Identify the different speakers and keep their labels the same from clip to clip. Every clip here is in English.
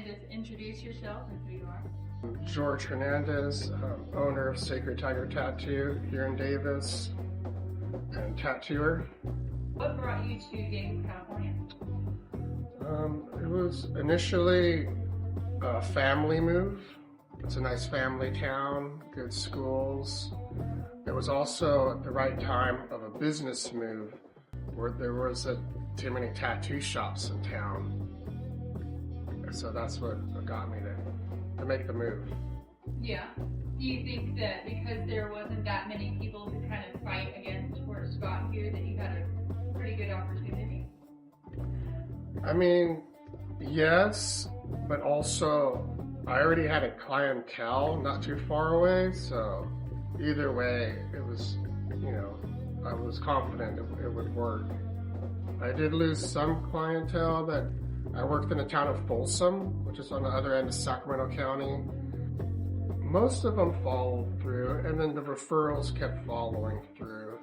Speaker 1: just introduce yourself and who you are?
Speaker 2: George Hernandez, owner of Sacred Tiger Tattoo here in Davis, and tattooer.
Speaker 1: What brought you to Davis, California?
Speaker 2: It was initially a family move. It's a nice family town, good schools. It was also at the right time of a business move where there wasn't too many tattoo shops in town. So that's what got me to make the move.
Speaker 1: Yeah. Do you think that because there wasn't that many people to kind of fight against for a spot here that you had a pretty good opportunity?
Speaker 2: I mean, yes, but also I already had a clientele not too far away, so either way, it was, I was confident it would work. I did lose some clientele that I worked in the town of Folsom, which is on the other end of Sacramento County. Most of them followed through, and then the referrals kept following through,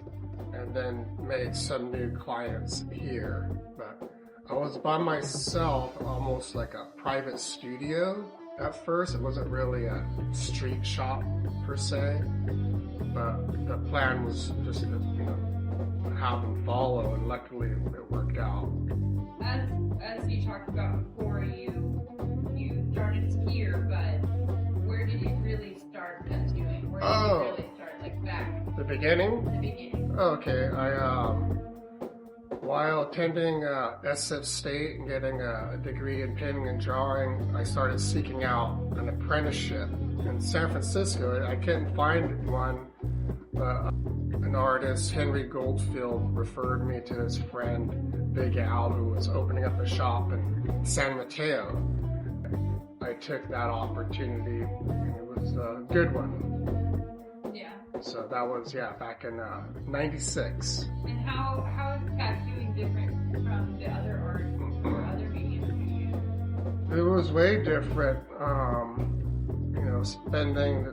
Speaker 2: and then made some new clients here. But I was by myself, almost like a private studio at first. It wasn't really a street shop per se, but the plan was just to, have them follow, and luckily it worked out.
Speaker 1: As you talked about before, you started skier, but where did you really start tattooing? Where did you really start, like back?
Speaker 2: The beginning?
Speaker 1: The beginning.
Speaker 2: Okay, while attending SF State and getting a degree in painting and drawing, I started seeking out an apprenticeship in San Francisco. I couldn't find one, but an artist, Henry Goldfield, referred me to his friend, Big Al, who was opening up a shop in San Mateo. I took that opportunity, and it was a good one.
Speaker 1: Yeah.
Speaker 2: So that was, back in '96.
Speaker 1: And how is tattooing different from the other art or other mediums you use?
Speaker 2: It was way different. Spending the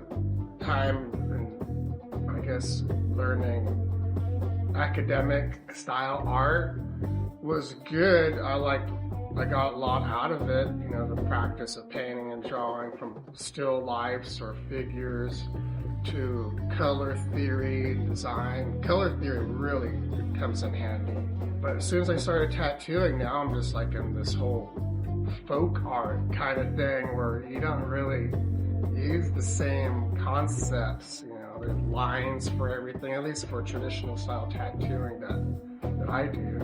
Speaker 2: time and I guess learning academic style art was good. I got a lot out of it. The practice of painting and drawing, from still lifes or figures to color theory, design. Color theory really comes in handy. But as soon as I started tattooing, now I'm just like in this whole folk art kind of thing where you don't really use the same concepts. There's lines for everything, at least for traditional style tattooing that I do.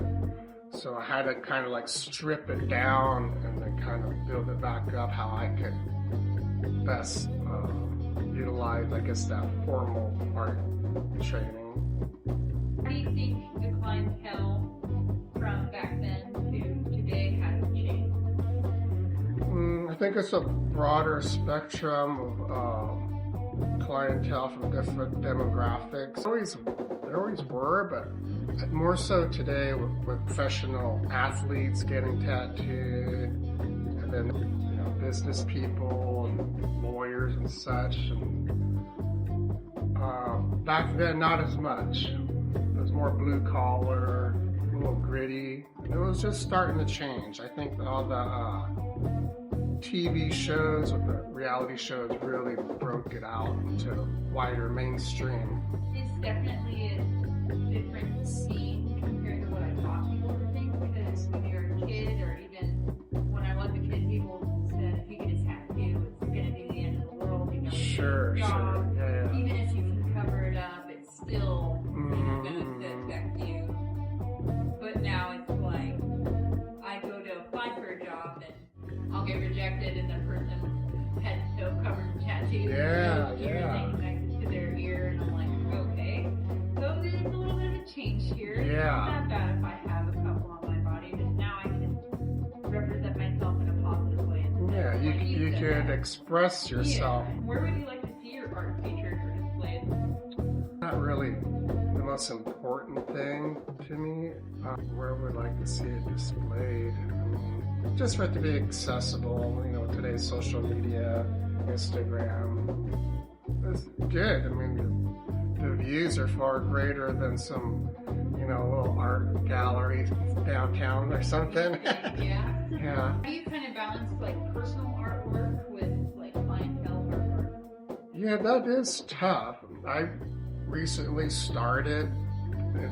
Speaker 2: So I had to kind of like strip it down and then kind of build it back up how I could best utilize, I guess, that formal art training.
Speaker 1: How do you think the clientele from back then to today has changed?
Speaker 2: I think it's a broader spectrum of clientele from different demographics. There always were, but more so today with professional athletes getting tattooed, and then business people and lawyers and such. And back then, not as much. It was more blue collar, a little gritty. It was just starting to change. I think all the TV shows or the reality shows really broke it out into wider mainstream.
Speaker 1: It's definitely a different scene compared to what I thought people would think, because when you're a kid, or even when I was a kid, people said if you get a tattoo, it's going to be the end of the world.
Speaker 2: Sure. Yeah.
Speaker 1: Even if you can cover it up, it's still going to affect you. But now it's like, I go to apply for a job and I'll get rejected, and the person head to toe covered in tattoos. Everything connected to their ear, and I'm like, okay. So there's a little bit of a change here.
Speaker 2: Yeah.
Speaker 1: It's not bad if I have a couple on my body, but now I can represent myself in a positive way.
Speaker 2: Yeah, you could express yourself.
Speaker 1: Yeah. Where would you like to see your art featured or displayed?
Speaker 2: Not really the most important thing to me. Where would I like to see it displayed? Just for it to be accessible, today's social media, Instagram. It's good. The views are far greater than some, little art gallery downtown or something.
Speaker 1: Yeah.
Speaker 2: Yeah.
Speaker 1: How do you kind of balance like personal art
Speaker 2: Yeah, that is tough. I recently started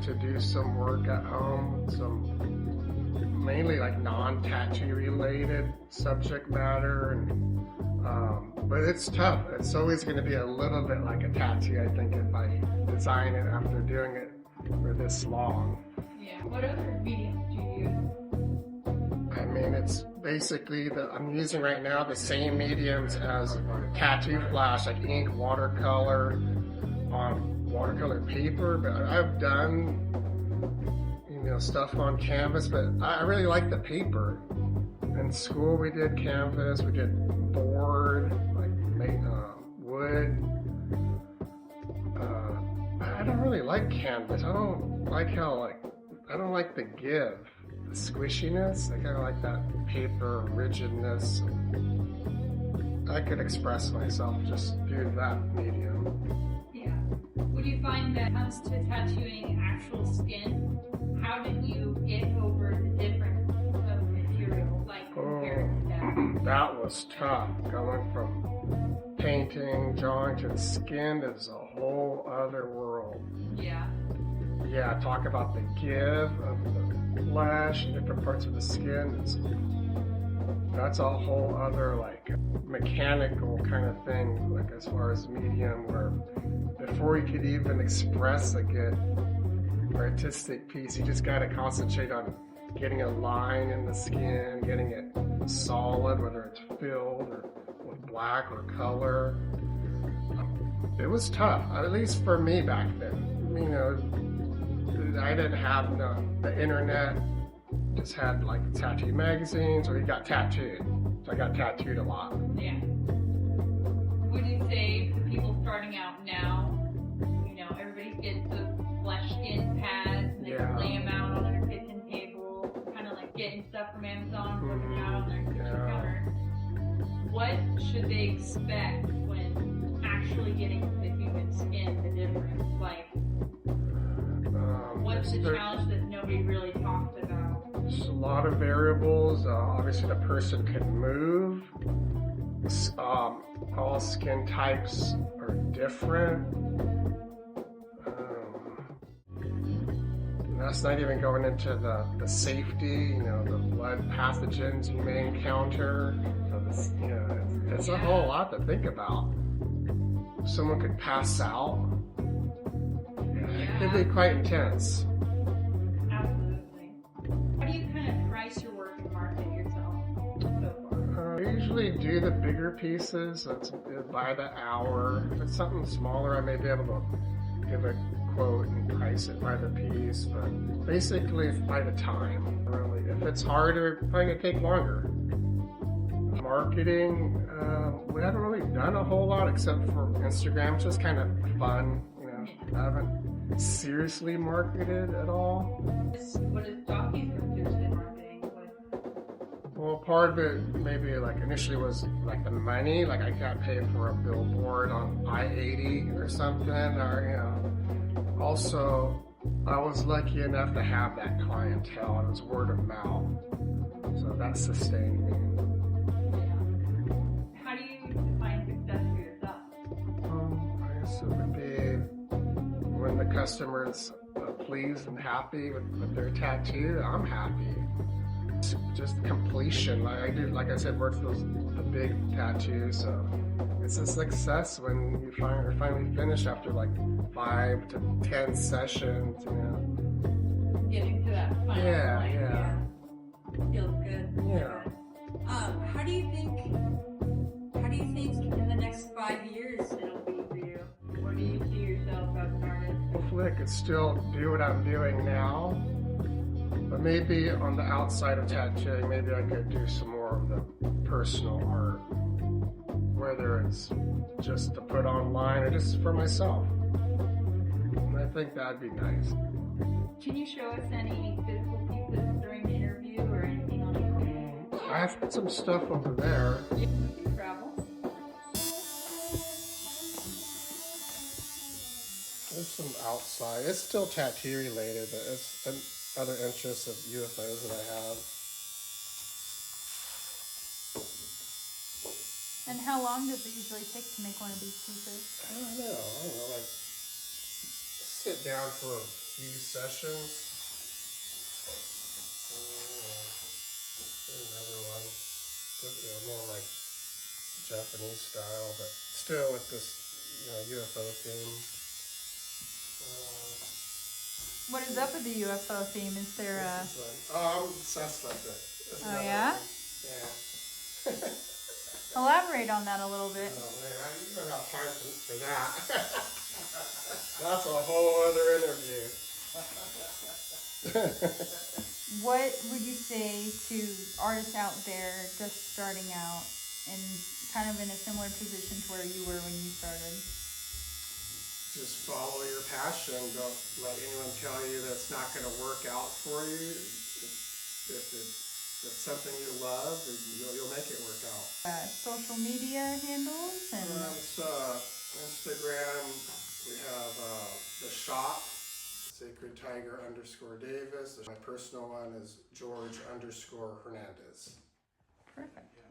Speaker 2: to do some work at home, some mainly like non-tattoo related subject matter, and but it's tough. It's always going to be a little bit like a tattoo, I think, if I design it after doing it for this long.
Speaker 1: Yeah. What other mediums do you use?
Speaker 2: I mean, it's basically I'm using right now the same mediums as tattoo flash, like ink, watercolor, on watercolor paper, but I've done, stuff on canvas, but I really like the paper. In school we did canvas, we did board, like wood. I don't really like canvas. I don't like the give, the squishiness. I kind of like that paper rigidness. I could express myself just through that medium.
Speaker 1: Yeah. Would you find that comes to tattooing actual skin, how did you get over the difference of material, like compared to that?
Speaker 2: That was tough. Going from painting, drawing to the skin is a whole other world.
Speaker 1: Yeah.
Speaker 2: Yeah, talk about the give of the flesh, different parts of the skin. That's a whole other like mechanical kind of thing, like as far as medium, where before you could even express a good artistic piece, you just got to concentrate on getting a line in the skin, getting it solid, whether it's filled or with black or color. It was tough, at least for me back then. I didn't have the internet, just had like tattoo magazines, or you got tattooed. So I got tattooed a lot.
Speaker 1: Yeah. Would you say for people starting out now, everybody gets those flesh skin pads and they can lay them out on their kitchen table, kind of like getting stuff from Amazon, working out on their kitchen counter. What should they expect when actually getting the human skin, the difference? Like, what's the challenge that nobody really talks about?
Speaker 2: There's a lot of variables. Obviously, the person can move. All skin types are different. That's not even going into the safety, the blood pathogens you may encounter. So it's a whole lot to think about. Someone could pass out. It could be quite intense.
Speaker 1: Absolutely. How do you kind of price your work and market yourself so far?
Speaker 2: I usually do the bigger pieces. That's by the hour. If it's something smaller, I may be able to give a quote and price it by the piece, but basically it's by the time, really. If it's harder, it's probably going to take longer. Marketing, we haven't really done a whole lot except for Instagram. It's just kind of fun, I haven't seriously marketed at all.
Speaker 1: What is Donkey's seriously marketing with?
Speaker 2: Well, part of it maybe like initially was like the money, like I got paid for a billboard on I-80 or something, or also, I was lucky enough to have that clientele. It was word of mouth, so that sustained me.
Speaker 1: Yeah. How do you define success for yourself?
Speaker 2: I guess it would be when the customer's pleased and happy with their tattoo. I'm happy. It's just completion. Like I said, work those the big tattoos. So it's a success when you finally finish after like 5 to 10 sessions.
Speaker 1: Getting to that final point.
Speaker 2: Yeah.
Speaker 1: Feels good.
Speaker 2: Yeah.
Speaker 1: How do you think in the next 5 years it'll be for you? Where do you see yourself as an artist?
Speaker 2: Hopefully I could still do what I'm doing now, but maybe on the outside of tattooing, maybe I could do some more of the personal art, whether it's just to put online or just for myself. And I think that'd be nice.
Speaker 1: Can you show us any physical pieces during the interview or anything on your phone?
Speaker 2: I've got some stuff over there.
Speaker 1: You travel?
Speaker 2: There's some outside. It's still tattoo related, but it's other interests of UFOs that I have.
Speaker 3: And how long does it usually take to make one of these pieces?
Speaker 2: I don't know, like sit down for a few sessions. Another one, more like Japanese style, but still with this, UFO theme.
Speaker 3: What is up with the UFO theme? Is there a...
Speaker 2: I'm obsessed with it.
Speaker 3: Oh, yeah?
Speaker 2: Yeah.
Speaker 3: Elaborate on that a little bit.
Speaker 2: Oh man, I don't have time for that. That's a whole other interview.
Speaker 3: What would you say to artists out there just starting out and kind of in a similar position to where you were when you started?
Speaker 2: Just follow your passion. Don't let anyone tell you that it's not going to work out for you. If it's something you love, you'll make it work out.
Speaker 3: Social media handles and
Speaker 2: Instagram. We have the shop, Sacred Tiger _Davis. My personal one is George _Hernandez.
Speaker 3: perfect.